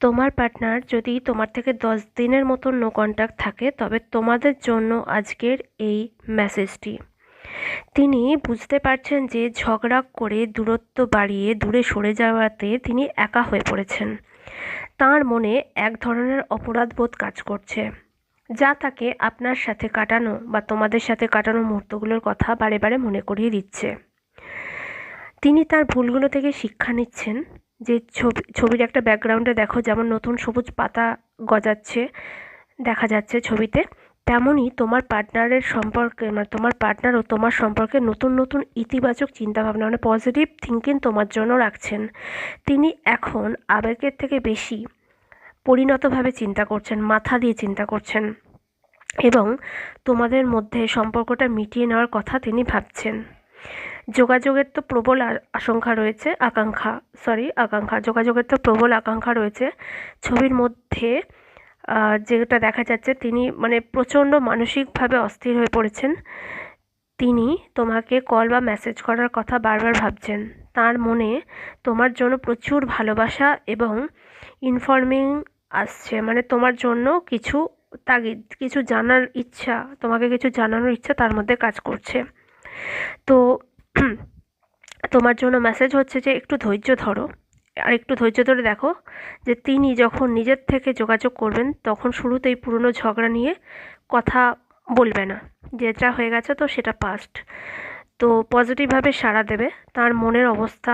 তোমার পার্টনার যদি তোমার থেকে 10 দিনের মতো নো কন্ট্যাক্ট থাকে, তবে তোমাদের জন্য আজকের এই মেসেজটি। তিনি বুঝতে পারছেন যে ঝগড়া করে দূরত্ব বাড়িয়ে দূরে সরে যাওয়াতে তিনি একা হয়ে পড়েছেন। তাঁর মনে এক ধরনের অপরাধবোধ কাজ করছে, যা তাকে আপনার সাথে কাটানো বা তোমাদের সাথে কাটানো মুহূর্তগুলোর কথা বারে বারে মনে করিয়ে দিচ্ছে। তিনি তার ভুলগুলো থেকে শিক্ষা নিচ্ছেন। যে ছবির একটা ব্যাকগ্রাউন্ডে দেখো, যেমন নতুন সবুজ পাতা গজাচ্ছে দেখা যাচ্ছে ছবিতে, তেমনই তোমার পার্টনারের সম্পর্কে, মানে তোমার পার্টনারও তোমার সম্পর্কে নতুন নতুন ইতিবাচক চিন্তাভাবনা, মানে পজিটিভ থিঙ্কিং তোমার জন্য রাখছেন। তিনি এখন আবেগের থেকে বেশি পরিণতভাবে চিন্তা করছেন, মাথা দিয়ে চিন্তা করছেন, এবং তোমাদের মধ্যে সম্পর্কটা মিটিয়ে নেওয়ার কথা তিনি ভাবছেন। যোগাযোগের তো প্রবল আকাঙ্ক্ষা রয়েছে। যোগাযোগের তো প্রবল আকাঙ্ক্ষা রয়েছে। ছবির মধ্যে যেটা দেখা যাচ্ছে, তিনি মানে প্রচণ্ড মানসিকভাবে অস্থির হয়ে পড়েছেন। তিনি তোমাকে কল বা মেসেজ করার কথা বারবার ভাবছেন। তার মনে তোমার জন্য প্রচুর ভালোবাসা এবং ইনফর্মিং আসছে, মানে তোমার জন্য কিছু তাগিদ, কিছু জানার ইচ্ছা, তোমাকে কিছু জানানোর ইচ্ছা তার মধ্যে কাজ করছে। তো তোমার জন্য মেসেজ হচ্ছে যে একটু ধৈর্য ধরো, আর একটু ধৈর্য ধরে দেখো যে তিনি যখন নিজের থেকে যোগাযোগ করবেন, তখন শুরুতেই পুরনো ঝগড়া নিয়ে কথা বলবে না। যেটা হয়ে গেছে তো সেটা পাস্ট। তো পজিটিভভাবে সাড়া দেবে। তার মনের অবস্থা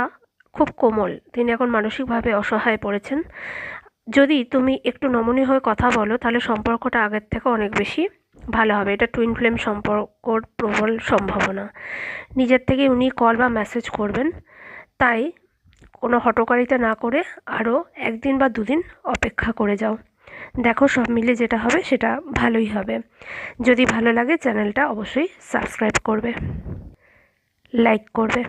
খুব কোমল, তিনি এখন মানসিকভাবে অসহায় পড়েছেন। যদি তুমি একটু নমনীয় হয়ে কথা বলো, তাহলে সম্পর্কটা আগের থেকে অনেক বেশি ভালো হবে। এটা টুইন ফ্লেম সম্পর্কর প্রবল সম্ভাবনা। নিজের থেকে উনি কল বা মেসেজ করবেন, তাই কোনো হটকারিতা না করে আরও 1 দিন বা 2 দিন অপেক্ষা করে যাও। দেখো সব মিলে যেটা হবে সেটা ভালোই হবে। যদি ভালো লাগে চ্যানেলটা অবশ্যই সাবস্ক্রাইব করবে, লাইক করবে।